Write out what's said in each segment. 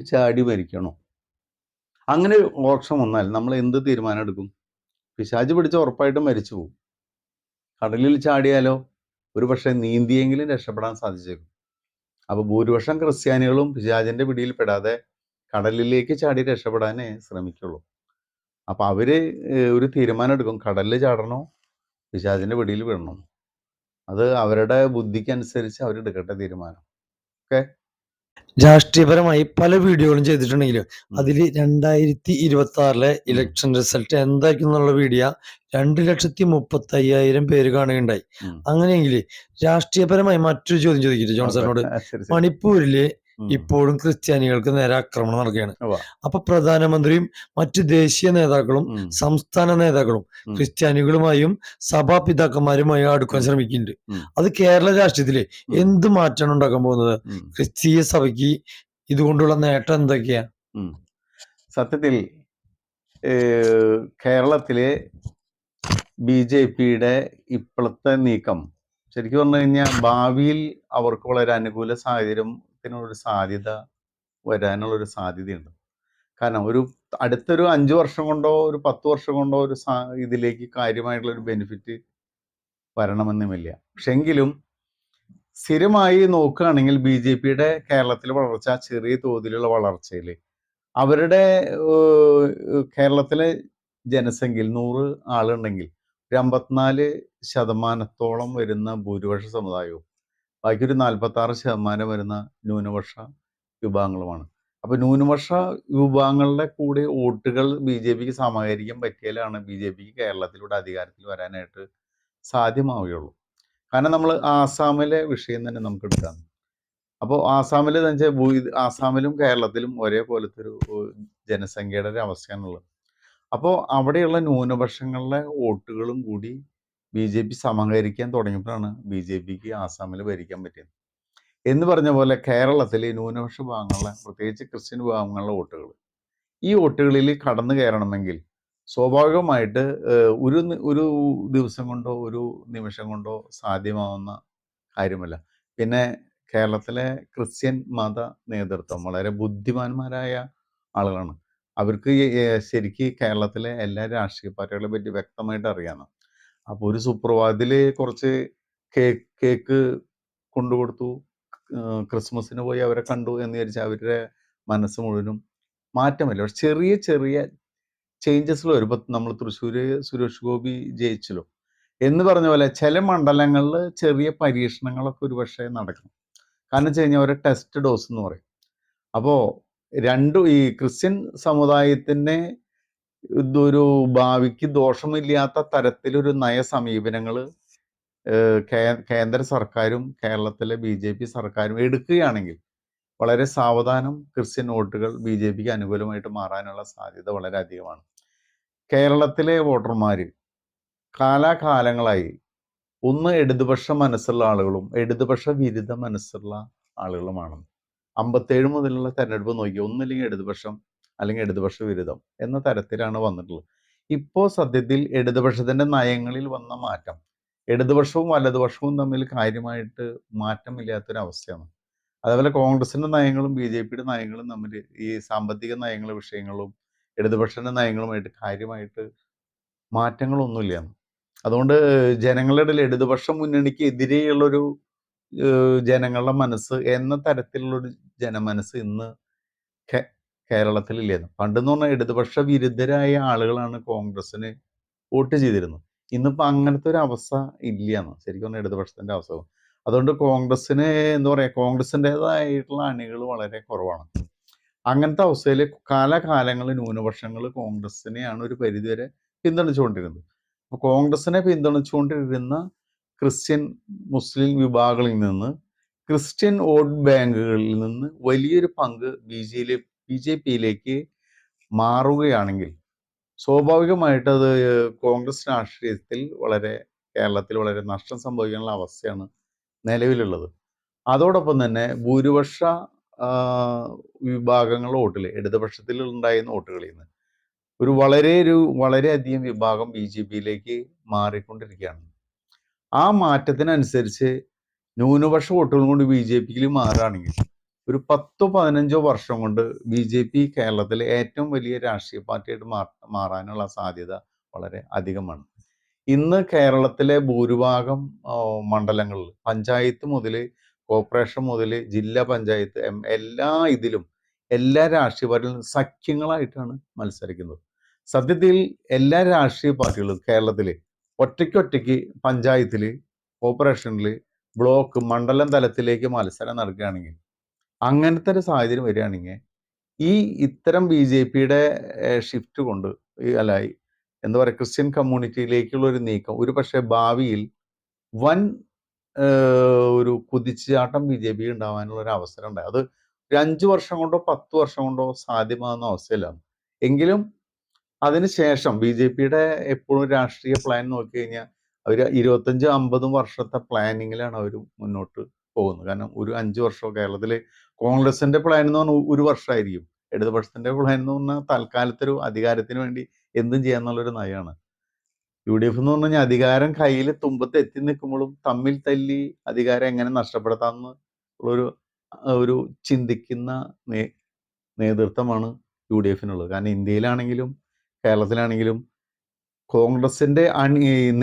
ചാടി മരിക്കണോ? അങ്ങനെ ഓപ്ഷൻ വന്നാൽ നമ്മൾ എന്ത് തീരുമാനം എടുക്കും? പിശാച് പിടിച്ച് ഉറപ്പായിട്ടും മരിച്ചു പോകും. കടലിൽ ചാടിയാലോ ഒരു പക്ഷേ നീന്തിയെങ്കിലും രക്ഷപ്പെടാൻ സാധിച്ചേക്കും. അപ്പോൾ ഭൂരിപക്ഷം ക്രിസ്ത്യാനികളും പിശാചിന്റെ പിടിയിൽ പെടാതെ കടലിലേക്ക് ചാടി രക്ഷപ്പെടാനേ ശ്രമിക്കുള്ളൂ. അപ്പോൾ അവര് ഒരു തീരുമാനം എടുക്കും, കടലിൽ ചാടണോ പിശാചിന്റെ പിടിയിൽ വിടണോ. അത് അവരുടെ ബുദ്ധിക്കനുസരിച്ച് അവരെടുക്കട്ടെ തീരുമാനം. ഓക്കെ. രാഷ്ട്രീയപരമായി പല വീഡിയോകളും ചെയ്തിട്ടുണ്ടെങ്കിലും അതിൽ 2026 ഇലക്ഷൻ റിസൾട്ട് എന്തായിരിക്കും എന്നുള്ള വീഡിയോ 2,35,000 പേര് കാണുകയുണ്ടായി. അങ്ങനെയെങ്കിൽ രാഷ്ട്രീയപരമായി മറ്റൊരു ചോദ്യം ചോദിക്കട്ടെ ജോൺസണിനോട്. മണിപ്പൂരില് ഇപ്പോഴും ക്രിസ്ത്യാനികൾക്ക് നേരെ ആക്രമണം നടക്കുകയാണ്. അപ്പൊ പ്രധാനമന്ത്രിയും മറ്റു ദേശീയ നേതാക്കളും സംസ്ഥാന നേതാക്കളും ക്രിസ്ത്യാനികളുമായും സഭാപിതാക്കന്മാരുമായും അടുക്കാൻ ശ്രമിക്കുന്നുണ്ട്. അത് കേരള രാഷ്ട്രീയത്തില് എന്ത് മാറ്റമാണ് ഉണ്ടാക്കാൻ പോകുന്നത്? ക്രിസ്തീയ സഭയ്ക്ക് ഇതുകൊണ്ടുള്ള നേട്ടം എന്തൊക്കെയാ? സത്യത്തിൽ കേരളത്തിലെ BJPയുടെ ഇപ്പോഴത്തെ നീക്കം ശരിക്കും പറഞ്ഞു കഴിഞ്ഞാൽ ഭാവിയിൽ അവർക്ക് വളരെ അനുകൂല സാഹചര്യത്തിനൊരു സാധ്യത വരാനുള്ളൊരു സാധ്യതയുണ്ട്. കാരണം അടുത്തൊരു 5 വർഷം കൊണ്ടോ ഒരു 10 വർഷം കൊണ്ടോ ഇതിലേക്ക് കാര്യമായിട്ടുള്ളൊരു ബെനിഫിറ്റ് വരണമെന്നുമില്ല. പക്ഷെ എങ്കിലും സ്ഥിരമായി നോക്കുകയാണെങ്കിൽ BJPയുടെ കേരളത്തിലെ വളർച്ച ചെറിയ തോതിലുള്ള വളർച്ചയിൽ അവരുടെ കേരളത്തിലെ ജനസംഖ്യയിൽ 100 ആളുണ്ടെങ്കിൽ ഒരു 54% വരുന്ന ഭൂരിപക്ഷ സമുദായവും ബാക്കി ഒരു 46% വരുന്ന ന്യൂനപക്ഷ വിഭാഗങ്ങളുമാണ്. അപ്പോൾ ന്യൂനപക്ഷ വിഭാഗങ്ങളുടെ കൂടെ വോട്ടുകൾ BJPക്ക് സമാഹരിക്കാൻ പറ്റിയാലാണ് BJPക്ക് കേരളത്തിലൂടെ അധികാരത്തിൽ വരാനായിട്ട് സാധ്യമാവുകയുള്ളൂ. കാരണം നമ്മൾ ആസാമിലെ വിഷയം തന്നെ നമുക്ക് എടുക്കാം. അപ്പോൾ ആസാമിൽ എന്ന് വെച്ചാൽ ആസാമിലും കേരളത്തിലും ഒരേപോലത്തെ ഒരു ജനസംഖ്യയുടെ ഒരു അവസ്ഥയാണുള്ളത്. അപ്പോൾ അവിടെയുള്ള ന്യൂനപക്ഷങ്ങളുടെ വോട്ടുകളും കൂടി BJP സമാഹരിക്കാൻ തുടങ്ങിയപ്പോഴാണ് BJPക്ക് ആസാമിൽ ഭരിക്കാൻ പറ്റിയത്. എന്ന് പറഞ്ഞ പോലെ കേരളത്തിലെ ന്യൂനപക്ഷ വിഭാഗങ്ങളുടെ പ്രത്യേകിച്ച് ക്രിസ്ത്യൻ വിഭാഗങ്ങളുടെ വോട്ടുകൾ ഈ വോട്ടുകളിൽ കടന്നു കയറണമെങ്കിൽ സ്വാഭാവികമായിട്ട് ഒരു ദിവസം കൊണ്ടോ ഒരു നിമിഷം കൊണ്ടോ സാധ്യമാവുന്ന കാര്യമല്ല. പിന്നെ കേരളത്തിലെ ക്രിസ്ത്യൻ മത നേതൃത്വം വളരെ ബുദ്ധിമാന്മാരായ ആളുകളാണ്. അവർക്ക് ശരിക്ക് കേരളത്തിലെ എല്ലാ രാഷ്ട്രീയ പാർട്ടികളെ പറ്റി വ്യക്തമായിട്ട് അറിയാം. അപ്പോൾ ഒരു സുപ്രഭാതത്തിൽ കുറച്ച് കേക്ക് കൊണ്ടുകൊടുത്തു, ക്രിസ്മസിന് പോയി അവരെ കണ്ടു എന്ന് വിചാരിച്ചാൽ അവരുടെ മനസ്സ് മുഴുവനും മാറ്റമില്ല. പക്ഷെ ചെറിയ ചെറിയ ചേഞ്ചസിൽ വരും. ഇപ്പം നമ്മൾ തൃശ്ശൂർ സുരേഷ് ഗോപി ജയിച്ചല്ലോ എന്ന് പറഞ്ഞ പോലെ ചില മണ്ഡലങ്ങളിൽ ചെറിയ പരീക്ഷണങ്ങളൊക്കെ ഒരു പക്ഷേ നടക്കണം. കാരണം വെച്ച് കഴിഞ്ഞാൽ ഒരു ടെസ്റ്റ് ഡോസ് എന്ന് പറയും. അപ്പോൾ ഈ ക്രിസ്ത്യൻ സമുദായത്തിൻ്റെ ഇതൊരു ഭാവിക്ക് ദോഷമില്ലാത്ത തരത്തിലൊരു നയസമീപനങ്ങൾ കേന്ദ്ര സർക്കാരും കേരളത്തിലെ BJP സർക്കാരും എടുക്കുകയാണെങ്കിൽ വളരെ സാവധാനം ക്രിസ്ത്യൻ വോട്ടുകൾ BJPക്ക് അനുകൂലമായിട്ട് മാറാനുള്ള സാധ്യത വളരെ അധികമാണ്. കേരളത്തിലെ വോട്ടർമാർ കാലാകാലങ്ങളായി ഒന്ന് ഇടതുപക്ഷ മനസ്സുള്ള ആളുകളും ഇടതുപക്ഷ വിരുദ്ധ മനസ്സുള്ള ആളുകളുമാണ്. 57 മുതലുള്ള തെരഞ്ഞെടുപ്പ് നോക്കി ഒന്നില്ലെങ്കിൽ ഇടതുപക്ഷം അല്ലെങ്കിൽ ഇടതുപക്ഷ വിരുദ്ധം എന്ന തരത്തിലാണ് വന്നിട്ടുള്ളത്. ഇപ്പോൾ സത്യത്തിൽ ഇടതുപക്ഷത്തിൻ്റെ നയങ്ങളിൽ വന്ന മാറ്റം ഇടതുപക്ഷവും വലതുപക്ഷവും തമ്മിൽ കാര്യമായിട്ട് മാറ്റമില്ലാത്തൊരവസ്ഥയാണ്. അതേപോലെ കോൺഗ്രസിൻ്റെ നയങ്ങളും BJPയുടെ നയങ്ങളും തമ്മിൽ ഈ സാമ്പത്തിക നയങ്ങളുടെ വിഷയങ്ങളും ഇടതുപക്ഷത്തിൻ്റെ നയങ്ങളുമായിട്ട് കാര്യമായിട്ട് മാറ്റങ്ങളൊന്നുമില്ല. അതുകൊണ്ട് ജനങ്ങളുടെ ഇടയിൽ ഇടതുപക്ഷ മുന്നണിക്ക് എതിരെയുള്ളൊരു ജനങ്ങളുടെ മനസ്സ് എന്ന തരത്തിലുള്ളൊരു ജനമനസ്സ് ഇന്ന് കേരളത്തിലില്ലായിരുന്നു. പണ്ടെന്ന് പറഞ്ഞാൽ ഇടതുപക്ഷ വിരുദ്ധരായ ആളുകളാണ് കോൺഗ്രസ്സിന് വോട്ട് ചെയ്തിരുന്നത്. ഇന്നിപ്പോൾ അങ്ങനത്തെ ഒരു അവസ്ഥ ഇല്ലയെന്ന് ശരിക്കും പറഞ്ഞാൽ ഇടതുപക്ഷത്തിൻ്റെ അവസ്ഥ. അതുകൊണ്ട് കോൺഗ്രസ്സിന് എന്താ പറയുക, കോൺഗ്രസിൻ്റെതായിട്ടുള്ള അണികൾ വളരെ കുറവാണ്. അങ്ങനത്തെ അവസ്ഥയിൽ കാലാകാലങ്ങളിൽ ന്യൂനപക്ഷങ്ങൾ കോൺഗ്രസ്സിനെയാണ് ഒരു പരിധിവരെ പിന്തുണച്ചുകൊണ്ടിരുന്നത്. അപ്പോൾ കോൺഗ്രസിനെ പിന്തുണച്ചുകൊണ്ടിരുന്ന ക്രിസ്ത്യൻ മുസ്ലിം വിഭാഗങ്ങളിൽ നിന്ന് ക്രിസ്ത്യൻ വോട്ട് ബാങ്കുകളിൽ നിന്ന് വലിയൊരു പങ്ക് BJPയിലേക്ക് മാറുകയാണെങ്കിൽ സ്വാഭാവികമായിട്ട് അത് കോൺഗ്രസ് രാഷ്ട്രീയത്തിൽ കേരളത്തിൽ വളരെ നഷ്ടം സംഭവിക്കാനുള്ള അവസ്ഥയാണ് നിലവിലുള്ളത്. അതോടൊപ്പം തന്നെ ഭൂരിപക്ഷ വിഭാഗങ്ങളുടെ വോട്ടിൽ ഇടതുപക്ഷത്തിൽ ഉണ്ടായിരുന്ന വോട്ടുകളിൽ നിന്ന് വളരെയധികം വിഭാഗം BJPയിലേക്ക് മാറിക്കൊണ്ടിരിക്കുകയാണ്. ആ മാറ്റത്തിനനുസരിച്ച് ന്യൂനപക്ഷ വോട്ടുകൾ കൊണ്ട് BJPയിൽ മാറുകയാണെങ്കിൽ ഒരു 10-15 വർഷം കൊണ്ട് BJP കേരളത്തിലെ ഏറ്റവും വലിയ രാഷ്ട്രീയ പാർട്ടിയായിട്ട് മാറാനുള്ള സാധ്യത വളരെ അധികമാണ്. ഇന്ന് കേരളത്തിലെ ഭൂരിഭാഗം മണ്ഡലങ്ങളിൽ പഞ്ചായത്ത് മുതൽ കോർപ്പറേഷൻ മുതൽ ജില്ലാ പഞ്ചായത്ത് എല്ലാ രാഷ്ട്രീയ പാർട്ടികളും സഖ്യങ്ങളായിട്ടാണ് മത്സരിക്കുന്നത്. സത്യത്തിൽ എല്ലാ രാഷ്ട്രീയ പാർട്ടികളും കേരളത്തിൽ ഒറ്റയ്ക്ക് പഞ്ചായത്തിൽ, കോർപ്പറേഷനിൽ, ബ്ലോക്ക്, മണ്ഡലം തലത്തിലേക്ക് മത്സരം നടക്കുകയാണെങ്കിൽ, അങ്ങനത്തെ ഒരു സാഹചര്യം വരികയാണെങ്കിൽ ഇത്തരം BJPയുടെ ഷിഫ്റ്റ് കൊണ്ട് എന്താ പറയുക, ക്രിസ്ത്യൻ കമ്മ്യൂണിറ്റിയിലേക്കുള്ള ഒരു നീക്കം ഒരു പക്ഷേ ഭാവിയിൽ വൻ ഒരു കുതിച്ചുചാട്ടം BJP ഉണ്ടാവാനുള്ള ഒരു അവസരം ഉണ്ടായി. അത് ഒരു 5 വർഷം കൊണ്ടോ 10 വർഷം കൊണ്ടോ സാധ്യമാകുന്ന അവസ്ഥയിലാണ്. എങ്കിലും അതിനുശേഷം BJPയുടെ എപ്പോഴും രാഷ്ട്രീയ പ്ലാൻ നോക്കിക്കഴിഞ്ഞാൽ അവർ 25-50 വർഷത്തെ പ്ലാനിങ്ങിലാണ് അവർ മുന്നോട്ട് പോകുന്നത്. കാരണം ഒരു 5 വർഷം കേരളത്തിൽ കോൺഗ്രസിന്റെ പ്ലാൻ എന്ന് പറഞ്ഞാൽ ഒരു വർഷമായിരിക്കും. ഇടതുപക്ഷത്തിന്റെ പ്ലാൻ എന്ന് പറഞ്ഞാൽ തൽക്കാലത്തൊരു അധികാരത്തിന് വേണ്ടി എന്തും ചെയ്യാന്നുള്ളൊരു നയമാണ്. UDF എന്ന് പറഞ്ഞു കഴിഞ്ഞാൽ അധികാരം കയ്യിൽ തുമ്പത്ത് എത്തി നിൽക്കുമ്പോഴും തമ്മിൽ തല്ലി അധികാരം എങ്ങനെ നഷ്ടപ്പെടുത്താമെന്ന് ഒരു ചിന്തിക്കുന്ന നേതൃത്വമാണ് UDFനുള്ളത്. കാരണം ഇന്ത്യയിലാണെങ്കിലും കേരളത്തിലാണെങ്കിലും കോൺഗ്രസിന്റെ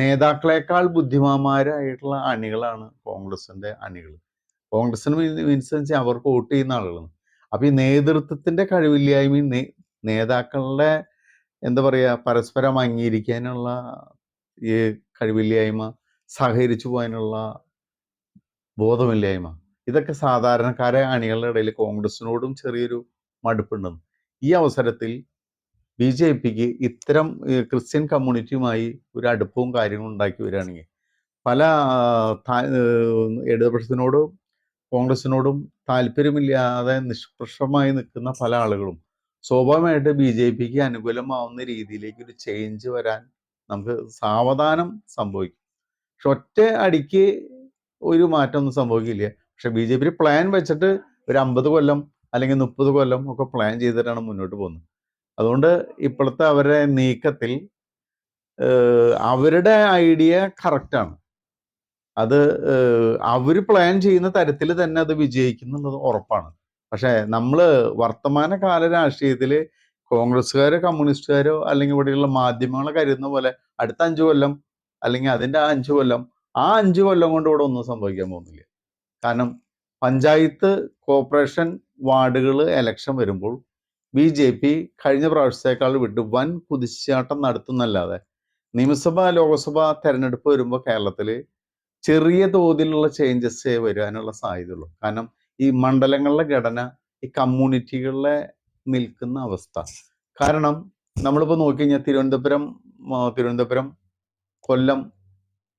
നേതാക്കളെക്കാൾ ബുദ്ധിമാന്മാരായിട്ടുള്ള അണികളാണ് കോൺഗ്രസിന്റെ അണികൾ. കോൺഗ്രസിന് മീൻസ് അവർക്ക് വോട്ട് ചെയ്യുന്ന ആളുകളാണ്. അപ്പൊ ഈ നേതൃത്വത്തിന്റെ കഴിവില്ലായ്മയും നേതാക്കളുടെ എന്താ പറയാ പരസ്പരം അംഗീകരിക്കാനുള്ള ഈ കഴിവില്ലായ്മ, സഹകരിച്ചു പോകാനുള്ള ബോധമില്ലായ്മ, ഇതൊക്കെ സാധാരണക്കാരെ അണികളുടെ ഇടയിൽ കോൺഗ്രസിനോടും ചെറിയൊരു മടുപ്പുണ്ടെന്ന്. ഈ അവസരത്തിൽ BJPക്ക് ഇത്തരം ക്രിസ്ത്യൻ കമ്മ്യൂണിറ്റിയുമായി ഒരു അടുപ്പവും കാര്യങ്ങളും ഉണ്ടാക്കി വരികയാണെങ്കിൽ പല ഇടതുപക്ഷത്തിനോടും കോൺഗ്രസിനോടും താല്പര്യമില്ലാതെ നിഷ്പക്ഷമായി നിൽക്കുന്ന പല ആളുകളും സ്വാഭാവികമായിട്ട് BJPക്ക് അനുകൂലമാവുന്ന രീതിയിലേക്ക് ഒരു ചേഞ്ച് വരാൻ നമുക്ക് സാവധാനം സംഭവിക്കും. പക്ഷെ ഒറ്റ അടിക്ക് ഒരു മാറ്റമൊന്നും സംഭവിക്കില്ല. പക്ഷെ BJP പ്ലാൻ വെച്ചിട്ട് ഒരു 50 കൊല്ലം അല്ലെങ്കിൽ 30 കൊല്ലം ഒക്കെ പ്ലാൻ ചെയ്തിട്ടാണ് മുന്നോട്ട് പോകുന്നത്. അതുകൊണ്ട് ഇപ്പോഴത്തെ അവരുടെ നീക്കത്തിൽ അവരുടെ ഐഡിയ കറക്റ്റാണ്. അത് അവർ പ്ലാൻ ചെയ്യുന്ന തരത്തിൽ തന്നെ അത് വിജയിക്കുന്നുള്ളത് ഉറപ്പാണ്. പക്ഷെ നമ്മൾ വർത്തമാനകാല രാഷ്ട്രീയത്തിൽ കോൺഗ്രസ്സുകാരോ കമ്മ്യൂണിസ്റ്റുകാരോ അല്ലെങ്കിൽ ഇവിടെയുള്ള മാധ്യമങ്ങളെ കരുതുന്ന പോലെ അടുത്ത 5 കൊല്ലം അല്ലെങ്കിൽ അതിൻ്റെ 5 കൊല്ലം 5 കൊല്ലം കൊണ്ട് ഇവിടെ ഒന്നും സംഭവിക്കാൻ പോകുന്നില്ല. കാരണം പഞ്ചായത്ത്, കോർപ്പറേഷൻ, വാർഡുകൾ ഇലക്ഷൻ വരുമ്പോൾ BJP കഴിഞ്ഞ പ്രാവശ്യത്തേക്കാൾ വിട്ട് വൻ കുതിച്ചാട്ടം നടത്തുന്നല്ലാതെ നിയമസഭ, ലോകസഭ തെരഞ്ഞെടുപ്പ് വരുമ്പോൾ കേരളത്തിൽ ചെറിയ തോതിലുള്ള ചേഞ്ചസ് വരാനുള്ള സാധ്യതയുള്ളൂ. കാരണം ഈ മണ്ഡലങ്ങളുടെ ഘടന ഈ കമ്മ്യൂണിറ്റികളിലെ നിൽക്കുന്ന അവസ്ഥ കാരണം നമ്മളിപ്പോൾ നോക്കിക്കഴിഞ്ഞാൽ തിരുവനന്തപുരം, കൊല്ലം,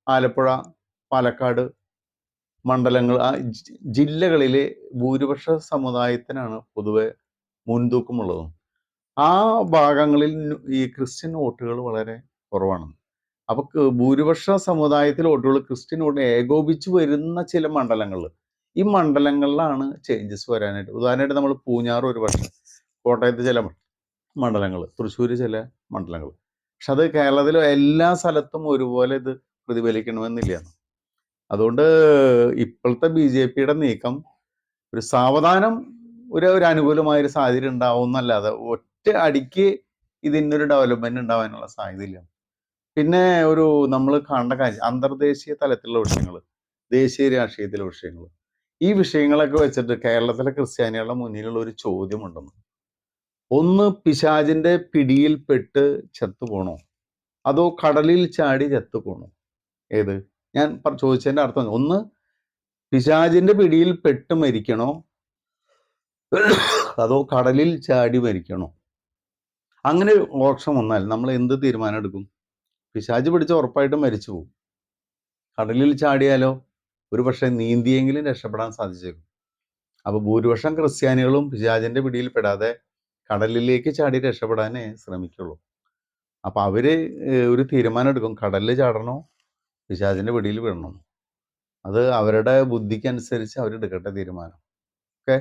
ആലപ്പുഴ, പാലക്കാട് മണ്ഡലങ്ങൾ ജില്ലകളിലെ ഭൂരിപക്ഷ സമുദായത്തിനാണ് പൊതുവെ മുൻതൂക്കമുള്ളതും. ആ ഭാഗങ്ങളിൽ ഈ ക്രിസ്ത്യൻ വോട്ടുകൾ വളരെ കുറവാണ്. അപ്പൊ ഭൂരിപക്ഷ സമുദായത്തിലെ വോട്ടുകൾ ക്രിസ്ത്യൻ വോട്ട് ഏകോപിച്ച് വരുന്ന ചില മണ്ഡലങ്ങൾ, ഈ മണ്ഡലങ്ങളിലാണ് ചേഞ്ചസ് വരാനായിട്ട്. ഉദാഹരണമായിട്ട് നമ്മൾ പൂഞ്ഞാർ ഒരു പക്ഷേ, കോട്ടയത്ത് ചില മണ്ഡലങ്ങൾ, തൃശ്ശൂർ ചില മണ്ഡലങ്ങൾ. പക്ഷെ അത് കേരളത്തിലെ എല്ലാ സ്ഥലത്തും ഒരുപോലെ ഇത് പ്രതിഫലിക്കണമെന്നില്ല. അതുകൊണ്ട് ഇപ്പോഴത്തെ BJPയുടെ നീക്കം ഒരു സാവധാനം ഒരു അനുകൂലമായൊരു സാഹചര്യം ഉണ്ടാവുന്നല്ലാതെ ഒറ്റ അടിക്ക് ഇതിനൊരു ഡെവലപ്മെന്റ് ഉണ്ടാവാനുള്ള സാധ്യതയില്ല. പിന്നെ നമ്മൾ കാണേണ്ട കാര്യം അന്തർദേശീയ തലത്തിലുള്ള വിഷയങ്ങൾ, ദേശീയ രാഷ്ട്രീയത്തിലെ വിഷയങ്ങൾ, ഈ വിഷയങ്ങളൊക്കെ വെച്ചിട്ട് കേരളത്തിലെ ക്രിസ്ത്യാനികളുടെ മുന്നിലുള്ള ഒരു ചോദ്യമുണ്ടെന്ന്. ഒന്ന്, പിശാചിന്റെ പിടിയിൽപ്പെട്ട് ചത്തുപോണോ അതോ കടലിൽ ചാടി ചത്തുപോണോ? ഏത്? ഞാൻ ചോദിച്ചതിന്റെ അർത്ഥം ഒന്ന്, പിശാചിന്റെ പിടിയിൽ പെട്ട് മരിക്കണോ അതോ കടലിൽ ചാടി മരിക്കണോ? അങ്ങനെ ഓപ്ഷൻ വന്നാൽ നമ്മൾ എന്ത് തീരുമാനം എടുക്കും? പിശാച് പിടിച്ച് ഉറപ്പായിട്ടും മരിച്ചു പോകും. കടലിൽ ചാടിയാലോ ഒരു പക്ഷേ നീന്തിയെങ്കിലും രക്ഷപ്പെടാൻ സാധിച്ചേക്കും. അപ്പൊ ഭൂരിപക്ഷം ക്രിസ്ത്യാനികളും പിശാചിന്റെ പിടിയിൽ പെടാതെ കടലിലേക്ക് ചാടി രക്ഷപ്പെടാനേ ശ്രമിക്കുള്ളൂ. അപ്പൊ അവര് ഒരു തീരുമാനം എടുക്കും, കടലിൽ ചാടണോ പിശാചിന്റെ പിടിയിൽ വിടണം. അത് അവരുടെ ബുദ്ധിക്കനുസരിച്ച് അവരെടുക്കട്ടെ തീരുമാനം. ഓക്കെ.